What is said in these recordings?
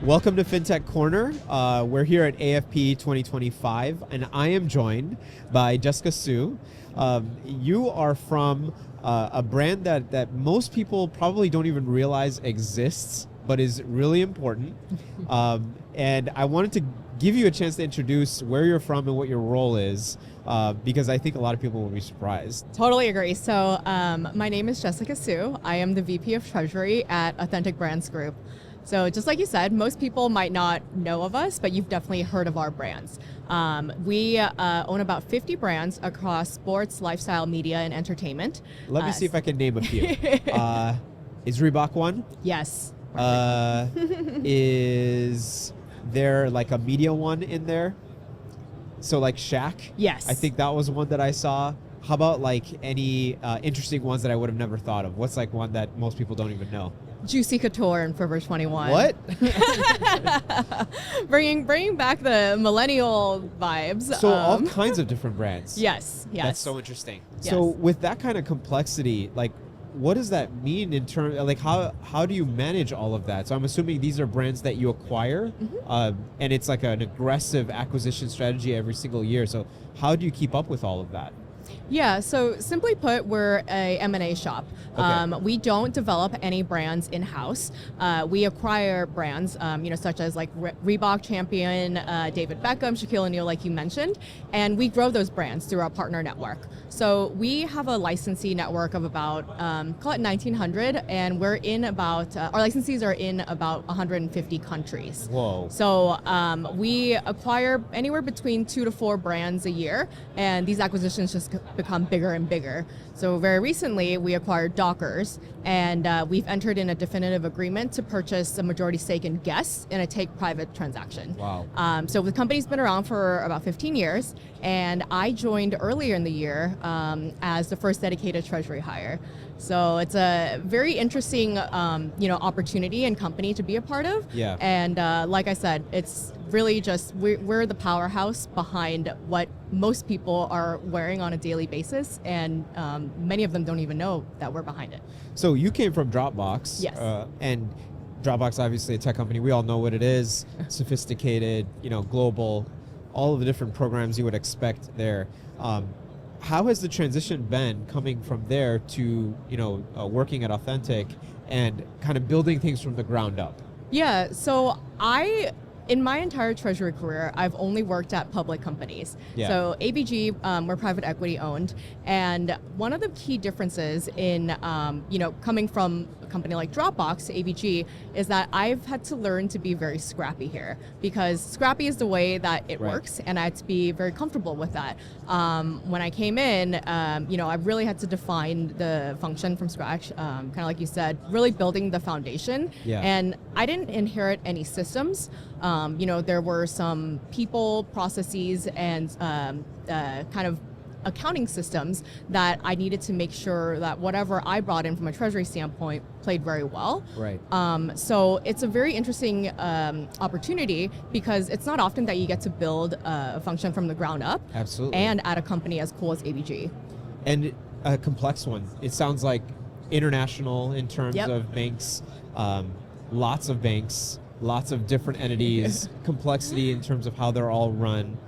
Welcome to Fintech Corner. We're here at AFP 2025, and I am joined by Jessica Siu. You are from a brand that most people probably don't even realize exists, but is really important. And I wanted to give you a chance to introduce where you're from and what your role is, because I think a lot of people will be surprised. Totally agree. So my name is Jessica Siu. I am the VP of Treasury at Authentic Brands Group. So just like you said, most people might not know of us, but you've definitely heard of our brands. We own about 50 brands across sports, lifestyle, media, and entertainment. Let me see if I can name a few. Is Reebok one? Yes. Is there like a media one in there? So like Shaq? Yes. I think that was one that I saw. How about like any interesting ones that I would have never thought of? What's like one that most people don't even know? Juicy Couture and Forever 21. What? bringing back the millennial vibes. So all kinds of different brands. Yes. That's so interesting. Yes. So with that kind of complexity, like what does that mean in terms, like how do you manage all of that? So I'm assuming these are brands that you acquire, and it's like an aggressive acquisition strategy every single year. So how do you keep up with all of that? Yeah, so simply put, we're a M&A shop. Okay. We don't develop any brands in-house. We acquire brands, such as like Reebok champion, David Beckham, Shaquille O'Neal, like you mentioned, and we grow those brands through our partner network. So we have a licensee network of about, call it 1,900, and we're in about, our licensees are in about 150 countries. Whoa. So we acquire anywhere between 2 to 4 brands a year, and these acquisitions just become bigger and bigger. So very recently, we acquired Dockers, and we've entered in a definitive agreement to purchase a majority stake in Guess in a take-private transaction. Wow. So the company's been around for about 15 years, and I joined earlier in the year as the first dedicated treasury hire. So it's a very interesting, opportunity and company to be a part of. Yeah. And like I said, it's really just we're the powerhouse behind what most people are wearing on a daily basis, and many of them don't even know that we're behind it. So you came from Dropbox. Yes. And Dropbox, obviously a tech company. We all know what it is. Sophisticated, global, all of the different programs you would expect there. How has the transition been coming from there to, working at Authentic and kind of building things from the ground up? Yeah, so in my entire treasury career, I've only worked at public companies. Yeah. So ABG, we're private equity owned, and one of the key differences in, coming from a company like Dropbox to ABG is that I've had to learn to be very scrappy here, because scrappy is the way that it works, and I had to be very comfortable with that. When I came in, I really had to define the function from scratch, kind of like you said, really building the foundation. Yeah. And I didn't inherit any systems. There were some people, processes, and kind of accounting systems that I needed to make sure that whatever I brought in from a treasury standpoint played very well. Right. So it's a very interesting opportunity, because it's not often that you get to build a function from the ground up. Absolutely. And at a company as cool as ABG. And a complex one. It sounds like international in terms Yep. of banks, lots of banks, lots of different entities, complexity in terms of how they're all run,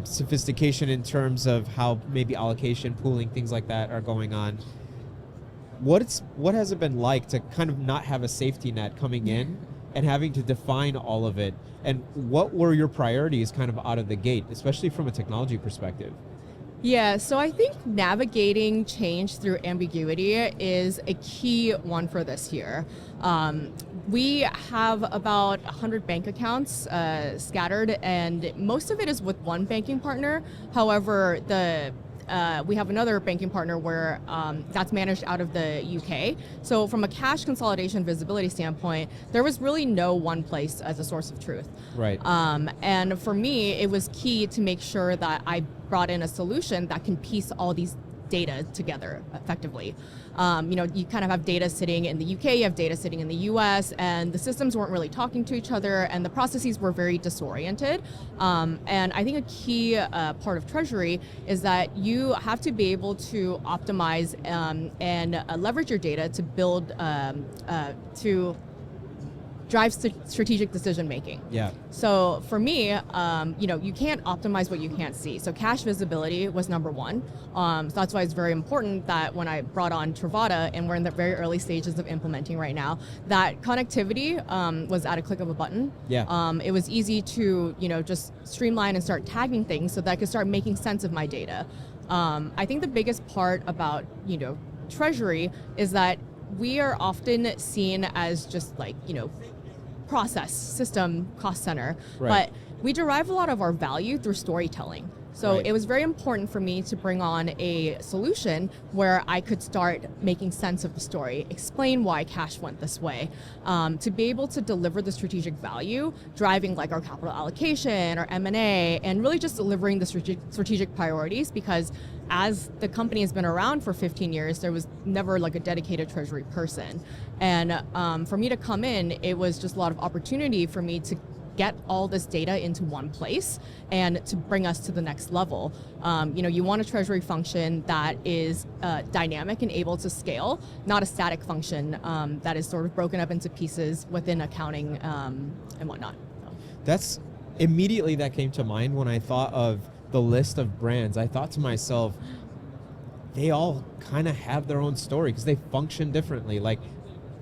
sophistication in terms of how maybe allocation, pooling, things like that are going on. What has it been like to kind of not have a safety net coming in and having to define all of it? And what were your priorities kind of out of the gate, especially from a technology perspective? Yeah, so I think navigating change through ambiguity is a key one for this year. We have about 100 bank accounts scattered, and most of it is with one banking partner. However, we have another banking partner where that's managed out of the UK. So from a cash consolidation visibility standpoint, there was really no one place as a source of truth. Right. And for me, it was key to make sure that I brought in a solution that can piece all these data together effectively. You kind of have data sitting in the UK, you have data sitting in the US, and the systems weren't really talking to each other, and the processes were very disoriented. And I think a key part of Treasury is that you have to be able to optimize and leverage your data to build, to drives strategic decision making. Yeah. So for me, you can't optimize what you can't see. So cash visibility was number one. So that's why it's very important that when I brought on Trovata, and we're in the very early stages of implementing right now, that connectivity was at a click of a button. Yeah. It was easy to just streamline and start tagging things so that I could start making sense of my data. I think the biggest part about Treasury is that we are often seen as just like process, system, cost center, right. but we derive a lot of our value through storytelling. So right. it was very important for me to bring on a solution where I could start making sense of the story, explain why cash went this way, to be able to deliver the strategic value, driving like our capital allocation, our M&A, and really just delivering the strategic priorities, because as the company has been around for 15 years, there was never like a dedicated treasury person. And for me to come in, it was just a lot of opportunity for me to get all this data into one place and to bring us to the next level. You want a treasury function that is dynamic and able to scale, not a static function that is sort of broken up into pieces within accounting and whatnot. That's immediately that came to mind when I thought of the list of brands. I thought to myself, they all kind of have their own story because they function differently. Like,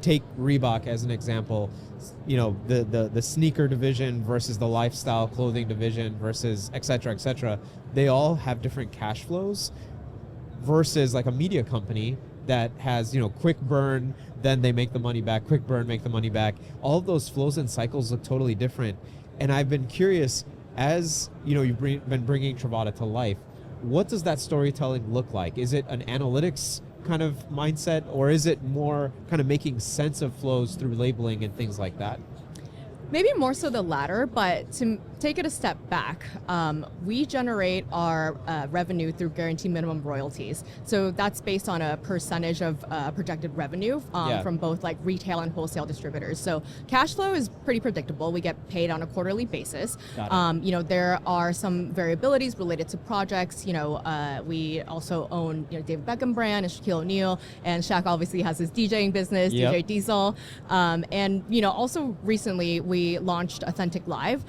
take Reebok as an example. The sneaker division versus the lifestyle clothing division versus et cetera, they all have different cash flows versus like a media company that has, quick burn, then they make the money back, quick burn, make the money back. All of those flows and cycles look totally different. And I've been curious, as you've been bringing Trovata to life, what does that storytelling look like? Is it an analytics kind of mindset, or is it more kind of making sense of flows through labeling and things like that? Maybe more so the latter, but to take it a step back, we generate our revenue through guaranteed minimum royalties. So that's based on a percentage of projected revenue from both like retail and wholesale distributors. So cash flow is pretty predictable. We get paid on a quarterly basis. There are some variabilities related to projects. We also own David Beckham brand and Shaquille O'Neal, and Shaq obviously has his DJing business, DJ Diesel. And also recently we launched Authentic Live,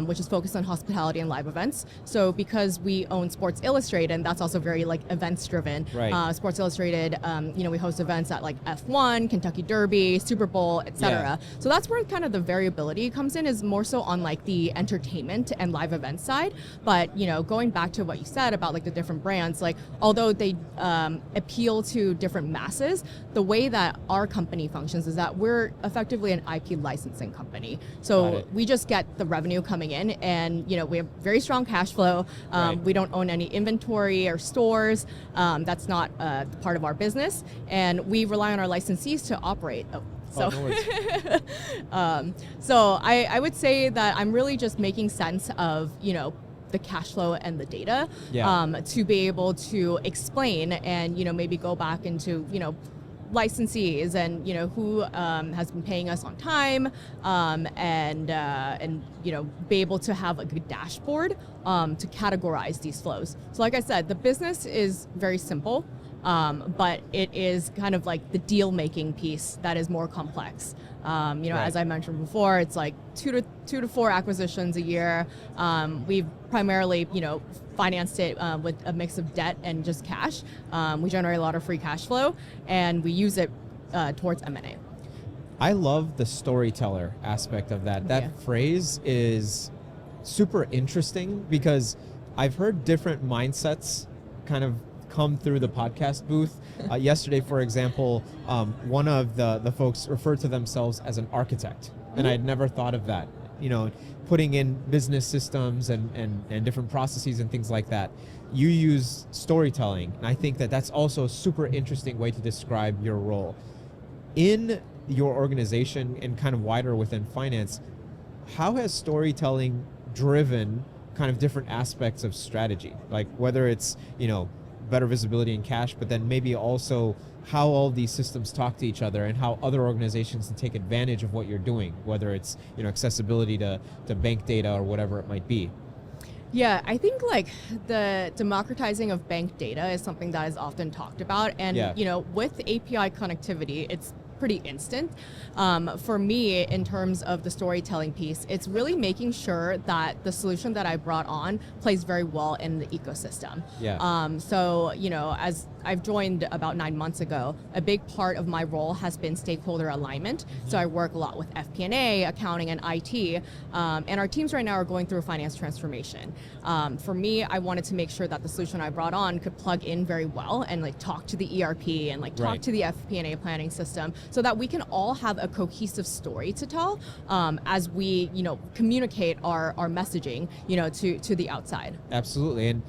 which is focused on hospitality and live events. So because we own Sports Illustrated, and that's also very like events driven. Right. Sports Illustrated, we host events at like F1, Kentucky Derby, Super Bowl, etc. Yeah. So that's where kind of the variability comes in, is more so on like the entertainment and live event side. But going back to what you said about like the different brands, like although they appeal to different masses, the way that our company functions is that we're effectively an IP licensing company. So we just get the revenue coming in, and we have very strong cash flow. We don't own any inventory or stores. That's not part of our business, and we rely on our licensees to operate. So I would say that I'm really just making sense of the cash flow and the data to be able to explain and maybe go back into licensees and who has been paying us on time, and be able to have a good dashboard to categorize these flows. So like I said, the business is very simple, but it is kind of like the deal making piece that is more complex. As I mentioned before, it's like two to four acquisitions a year. We've primarily financed it with a mix of debt and just cash. We generate a lot of free cash flow, and we use it towards M&A. I love the storyteller aspect of that. That phrase is super interesting because I've heard different mindsets kind of come through the podcast booth. Yesterday, for example, one of the folks referred to themselves as an architect, and I'd never thought of that. Putting in business systems and different processes and things like that. You use storytelling, and I think that that's also a super interesting way to describe your role. In your organization and kind of wider within finance, how has storytelling driven kind of different aspects of strategy? Like whether it's, better visibility in cash, but then maybe also how all these systems talk to each other and how other organizations can take advantage of what you're doing, whether it's accessibility to bank data or whatever it might be. Yeah, I think like the democratizing of bank data is something that is often talked about, and with API connectivity, it's pretty instant. For me, in terms of the storytelling piece, it's really making sure that the solution that I brought on plays very well in the ecosystem. Yeah. So, as I've joined about 9 months ago, a big part of my role has been stakeholder alignment. So I work a lot with FP&A, accounting, and IT. And our teams right now are going through a finance transformation. For me, I wanted to make sure that the solution I brought on could plug in very well and like talk to the ERP and like talk Right. to the FP&A planning system so that we can all have a cohesive story to tell as we, communicate our messaging, to the outside. Absolutely. And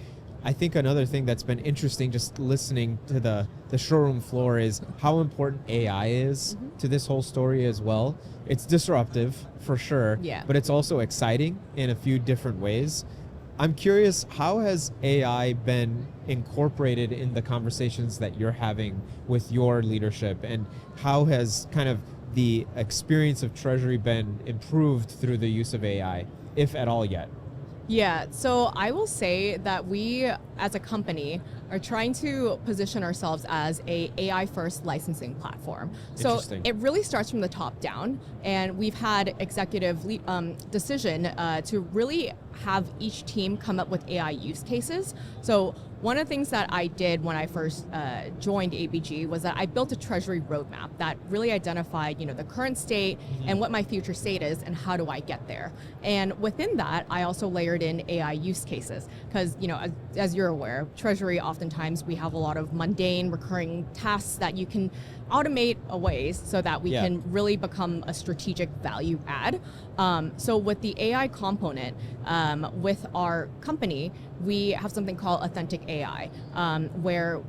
I think another thing that's been interesting just listening to the showroom floor is how important AI is to this whole story as well. It's disruptive for sure, Yeah. but it's also exciting in a few different ways. I'm curious, how has AI been incorporated in the conversations that you're having with your leadership, and how has kind of the experience of Treasury been improved through the use of AI, if at all yet? Yeah, so I will say that we as a company are trying to position ourselves as a AI first licensing platform. So Interesting. it really starts from the top down, and we've had executive decision to really have each team come up with AI use cases. So one of the things that I did when I first joined ABG was that I built a treasury roadmap that really identified, the current state and what my future state is and how do I get there. And within that, I also layered in AI use cases because, as you're aware, treasury oftentimes we have a lot of mundane recurring tasks that you can automate away so that we can really become a strategic value add. So with the AI component, with our company, we have something called Authentic AI, where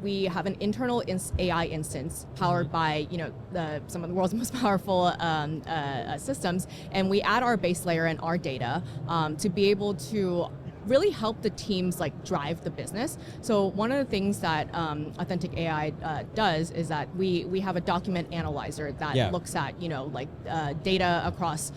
we have an internal AI instance powered by some of the world's most powerful systems, and we add our base layer and our data to be able to really help the teams like drive the business. So one of the things that Authentic AI does is that we have a document analyzer that looks at data across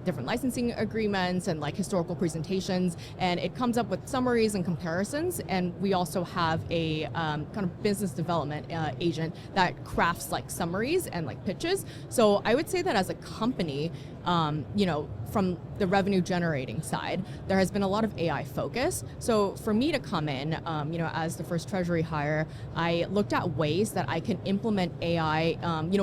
different licensing agreements and like historical presentations, and it comes up with summaries and comparisons. And we also have a kind of business development agent that crafts like summaries and like pitches. So I would say that as a company, from the revenue generating side, there has been a lot of AI focus. So for me to come in, as the first treasury hire, I looked at ways that I can implement AI,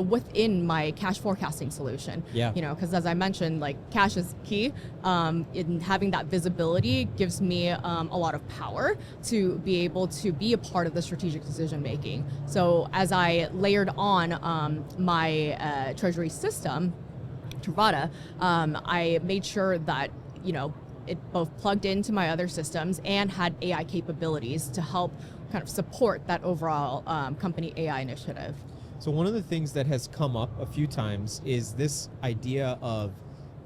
within my cash forecasting solution. Yeah. Because as I mentioned, like cash is key. In having that visibility gives me a lot of power to be able to be a part of the strategic decision making. So as I layered on my treasury system, Trovata, I made sure that it both plugged into my other systems and had AI capabilities to help kind of support that overall company AI initiative. So one of the things that has come up a few times is this idea of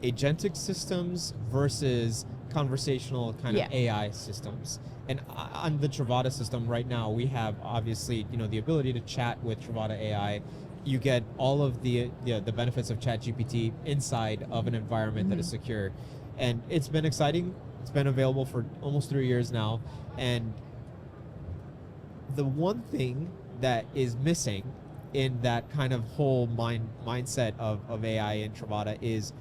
agentic systems versus conversational kind of AI systems. And on the Trovata system right now, we have obviously the ability to chat with Trovata AI. You get all of the benefits of ChatGPT inside of an environment that is secure. And it's been exciting. It's been available for almost 3 years now. And the one thing that is missing in that kind of whole mindset of AI in Trovata is,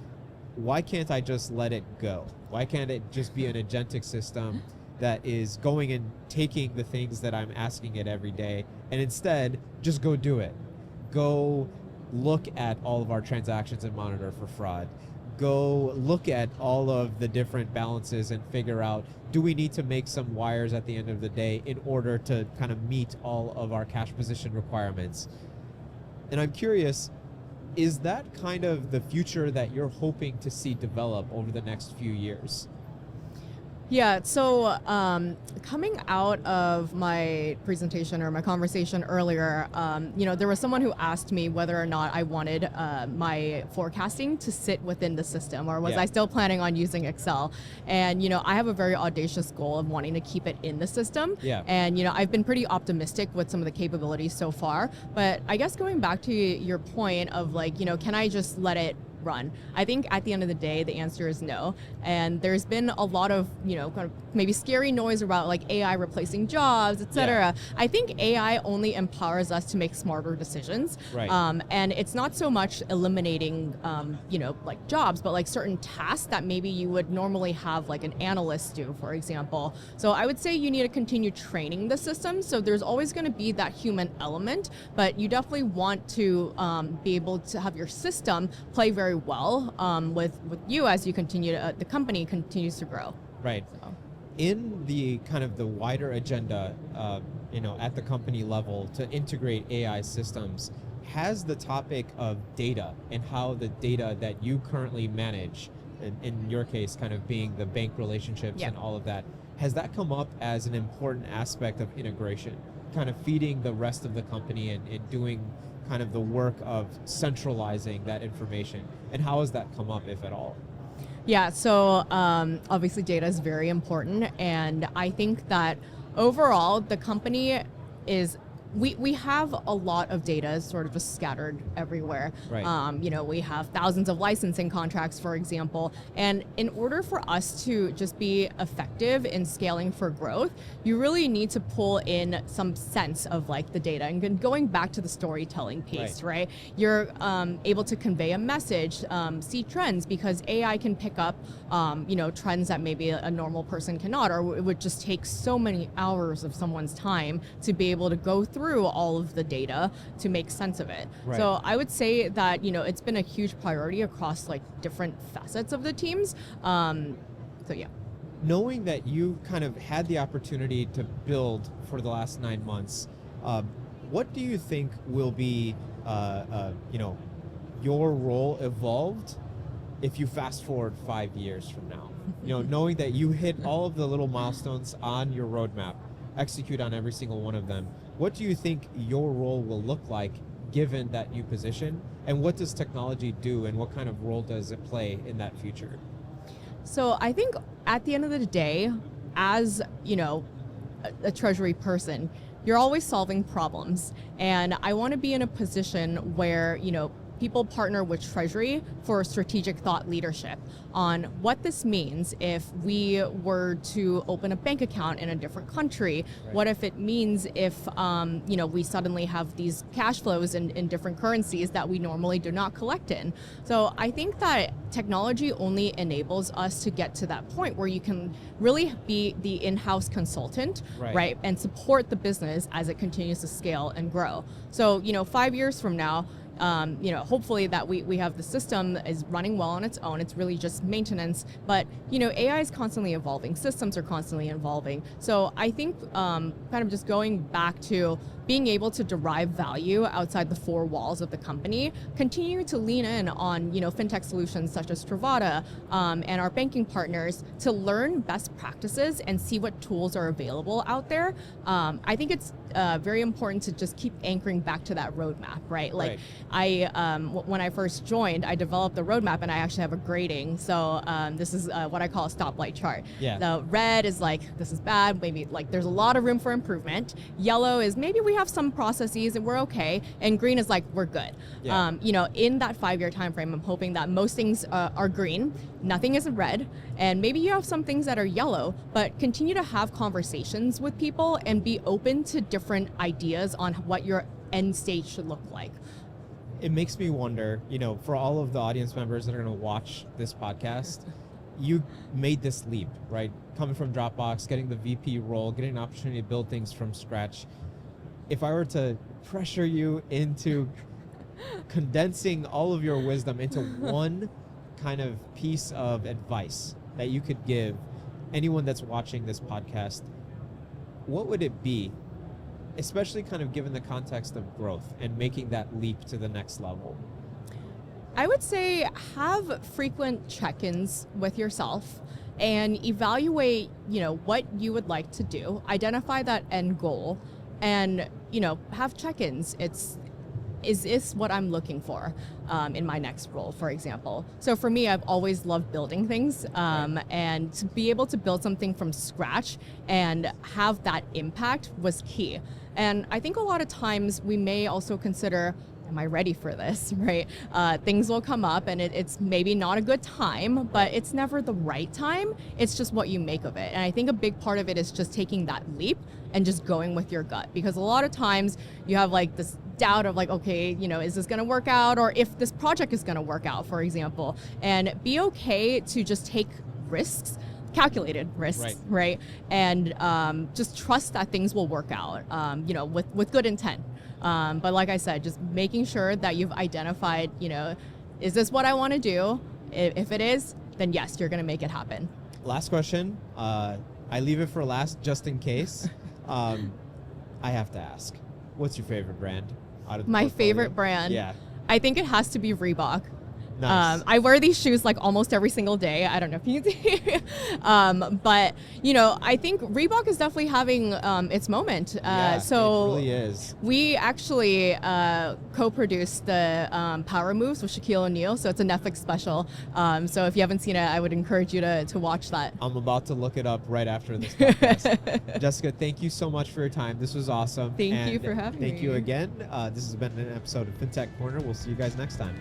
why can't I just let it go? Why can't it just be an agentic system that is going and taking the things that I'm asking it every day, and instead just go do it? Go look at all of our transactions and monitor for fraud. Go look at all of the different balances and figure out, do we need to make some wires at the end of the day in order to kind of meet all of our cash position requirements? And I'm curious, is that kind of the future that you're hoping to see develop over the next few years? Yeah, so coming out of my presentation or my conversation earlier, there was someone who asked me whether or not I wanted my forecasting to sit within the system, or was I still planning on using Excel? And, I have a very audacious goal of wanting to keep it in the system. Yeah. And, I've been pretty optimistic with some of the capabilities so far. But I guess going back to your point of like, can I just let it run? I think at the end of the day, the answer is no. And there's been a lot of, kind of maybe scary noise about like AI replacing jobs, et cetera. I think AI only empowers us to make smarter decisions. Right. And it's not so much eliminating, like jobs, but like certain tasks that maybe you would normally have like an analyst do, for example. So I would say you need to continue training the system. So there's always going to be that human element, but you definitely want to be able to have your system play very well with you as you continue to, the company continues to grow. Right. So. In the kind of the wider agenda, at the company level to integrate AI systems, has the topic of data and how the data that you currently manage, in your case, kind of being the bank relationships and all of that, has that come up as an important aspect of integration, kind of feeding the rest of the company and doing kind of the work of centralizing that information? And how has that come up, if at all? Yeah, so obviously data is very important, and I think that overall the company is, we have a lot of data sort of just scattered everywhere. Right. We have thousands of licensing contracts, for example, and in order for us to just be effective in scaling for growth, you really need to pull in some sense of like the data. And going back to the storytelling piece, right? You're able to convey a message, see trends, because AI can pick up, trends that maybe a normal person cannot, or it would just take so many hours of someone's time to be able to go through all of the data to make sense of it. Right. So I would say that, it's been a huge priority across like different facets of the teams. So yeah. Knowing that you kind of had the opportunity to build for the last 9 months, what do you think will be, your role evolved if you fast forward 5 years from now? Knowing that you hit all of the little milestones on your roadmap, execute on every single one of them, what do you think your role will look like given that new position? And what does technology do, and what kind of role does it play in that future? So I think at the end of the day, as a treasury person, you're always solving problems, and I want to be in a position where people partner with Treasury for strategic thought leadership on what this means if we were to open a bank account in a different country. Right. What if it means if we suddenly have these cash flows in different currencies that we normally do not collect in? So I think that technology only enables us to get to that point where you can really be the in-house consultant, right? And support the business as it continues to scale and grow. So 5 years from now, hopefully that we have the system is running well on its own. It's really just maintenance, but AI is constantly evolving. Systems are constantly evolving. So I think kind of just going back to being able to derive value outside the four walls of the company, continue to lean in on fintech solutions such as Trovata and our banking partners to learn best practices and see what tools are available out there. I think it's very important to just keep anchoring back to that roadmap, right? Like when I first joined, I developed the roadmap, and I actually have a grading. So this is what I call a stoplight chart. Yeah. The red is like, this is bad, maybe like there's a lot of room for improvement. Yellow is maybe we have some processes and we're okay. And green is like, we're good. Yeah. In that 5-year time frame, I'm hoping that most things are green, nothing is red, and maybe you have some things that are yellow, but continue to have conversations with people and be open to different ideas on what your end state should look like. It makes me wonder, for all of the audience members that are going to watch this podcast, you made this leap, right? Coming from Dropbox, getting the VP role, getting an opportunity to build things from scratch. If I were to pressure you into condensing all of your wisdom into one kind of piece of advice that you could give anyone that's watching this podcast, what would it be? Especially kind of given the context of growth and making that leap to the next level. I would say have frequent check-ins with yourself and evaluate, what you would like to do, identify that end goal, and, have check-ins. Is this what I'm looking for in my next role, for example? So for me, I've always loved building things, and to be able to build something from scratch and have that impact was key. And I think a lot of times we may also consider am I ready for this, right? Things will come up and it's maybe not a good time, but it's never the right time. It's just what you make of it. And I think a big part of it is just taking that leap and just going with your gut. Because a lot of times you have like this doubt of like, okay, is this gonna work out? Or if this project is gonna work out, for example, and be okay to just take risks, calculated risks, right? And just trust that things will work out, with good intent. But like I said, just making sure that you've identified, is this what I want to do? If it is, then yes, you're going to make it happen. Last question. I leave it for last just in case. I have to ask, what's your favorite brand out of the My portfolio? favorite brand? Yeah. I think it has to be Reebok. Nice. I wear these shoes like almost every single day. I don't know if you can see. But, I think Reebok is definitely having its moment. So it really is. We actually co-produced the Power Moves with Shaquille O'Neal. So it's a Netflix special. So if you haven't seen it, I would encourage you to watch that. I'm about to look it up right after this podcast. Jessica, thank you so much for your time. This was awesome. Thank you for having me. Thank you again. This has been an episode of Fintech Corner. We'll see you guys next time.